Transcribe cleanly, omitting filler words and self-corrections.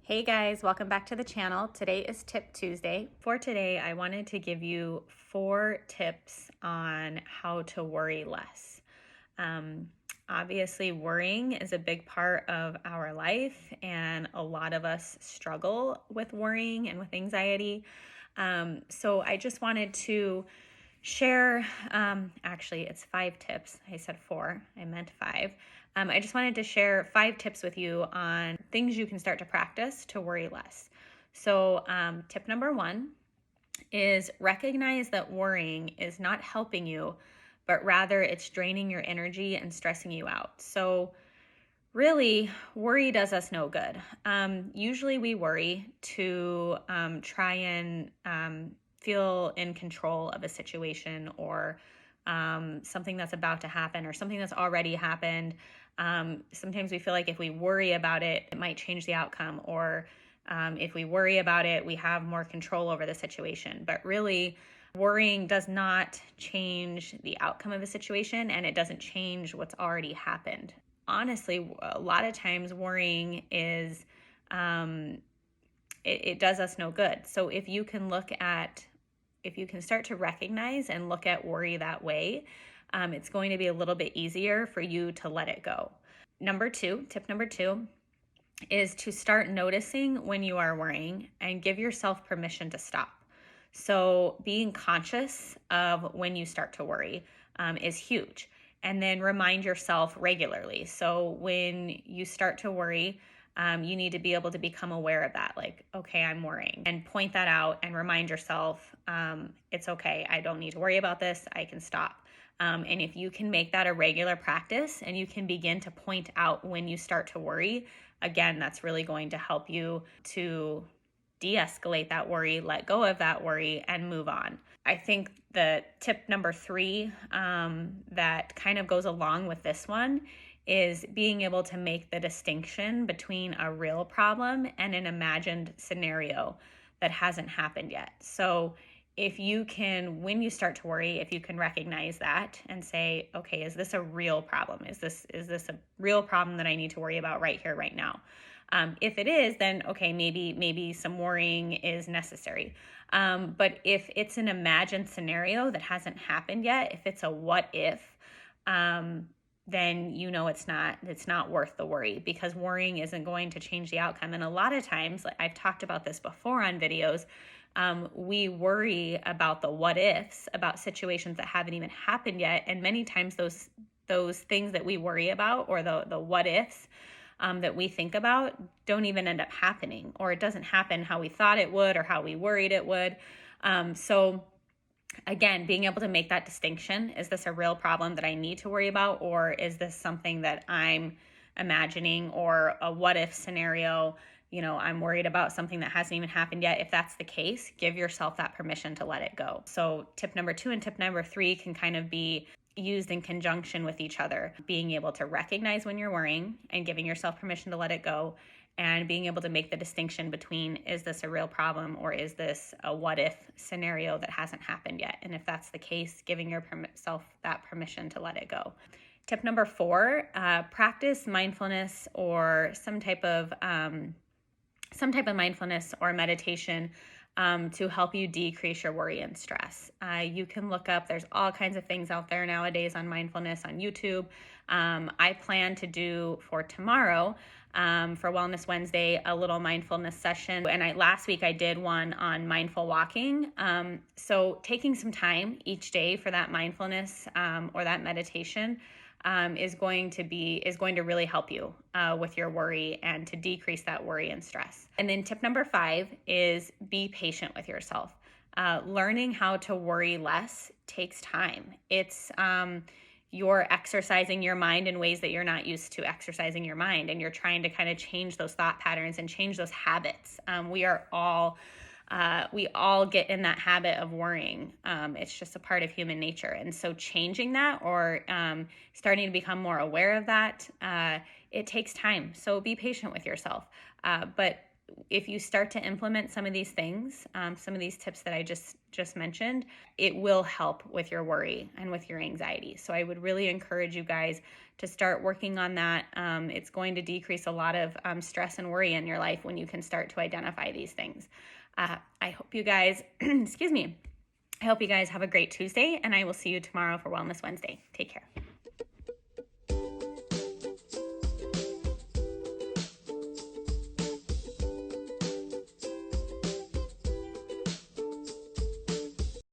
Hey guys, welcome back to the channel. Today is Tip Tuesday. For today, I wanted to give you 4 tips on how to worry less. Obviously, worrying is a big part of our life, and a lot of us struggle with worrying and with anxiety. So I just wanted to share, actually, it's 5 tips. I said 4, I meant 5. I just wanted to share 5 tips with you on things you can start to practice to worry less. So, tip number 1 is recognize that worrying is not helping you, but rather it's draining your energy and stressing you out. So, really, worry does us no good. Usually, we worry to try and feel in control of a situation or something that's about to happen or something that's already happened. Sometimes we feel like if we worry about it, it might change the outcome, or if we worry about it, we have more control over the situation. But really, worrying does not change the outcome of a situation, and it doesn't change what's already happened. Honestly, a lot of times worrying is, it does us no good. So if you can start to recognize and look at worry that way, it's going to be a little bit easier for you to let it go. Tip number two is to start noticing when you are worrying and give yourself permission to stop. So being conscious of when you start to worry is huge. And then remind yourself regularly. So when you start to worry, you need to be able to become aware of that. Like, okay, I'm worrying, and point that out and remind yourself, it's okay. I don't need to worry about this. I can stop. And if you can make that a regular practice and you can begin to point out when you start to worry, again, that's really going to help you to de-escalate that worry, let go of that worry, and move on. I think the tip number 3 that kind of goes along with this one is being able to make the distinction between a real problem and an imagined scenario that hasn't happened yet. So if you can, when you start to worry, if you can recognize that and say, okay, is this a real problem? Is this a real problem that I need to worry about right here, right now? If it is, then okay, maybe some worrying is necessary. But if it's an imagined scenario that hasn't happened yet, if it's a what if, then you know it's not worth the worry, because worrying isn't going to change the outcome. And a lot of times, I've talked about this before on videos, we worry about the what ifs, about situations that haven't even happened yet. And many times those things that we worry about, or the what ifs that we think about, don't even end up happening, or it doesn't happen how we thought it would or how we worried it would. So again, being able to make that distinction, is this a real problem that I need to worry about, or is this something that I'm imagining, or a what if scenario? I'm worried about something that hasn't even happened yet. If that's the case, give yourself that permission to let it go. So tip number 2 and tip number 3 can kind of be used in conjunction with each other. Being able to recognize when you're worrying and giving yourself permission to let it go, and being able to make the distinction between, is this a real problem, or is this a what if scenario that hasn't happened yet? And if that's the case, giving yourself that permission to let it go. Tip number 4, practice mindfulness, or some type of mindfulness or meditation to help you decrease your worry and stress. You can look up, there's all kinds of things out there nowadays on mindfulness on YouTube. I plan to do for tomorrow, for Wellness Wednesday, a little mindfulness session. And last week I did one on mindful walking. So taking some time each day for that mindfulness or that meditation is going to really help you with your worry and to decrease that worry and stress. And then tip number 5 is be patient with yourself. Learning how to worry less takes time. It's you're exercising your mind in ways that you're not used to exercising your mind, and you're trying to kind of change those thought patterns and change those habits. We all get in that habit of worrying. It's just a part of human nature. And so changing that, or starting to become more aware of that, it takes time. So be patient with yourself. But if you start to implement some of these things, some of these tips that I just mentioned, it will help with your worry and with your anxiety. So I would really encourage you guys to start working on that. It's going to decrease a lot of stress and worry in your life when you can start to identify these things. I hope you guys, excuse me, I hope you guys have a great Tuesday, and I will see you tomorrow for Wellness Wednesday. Take care.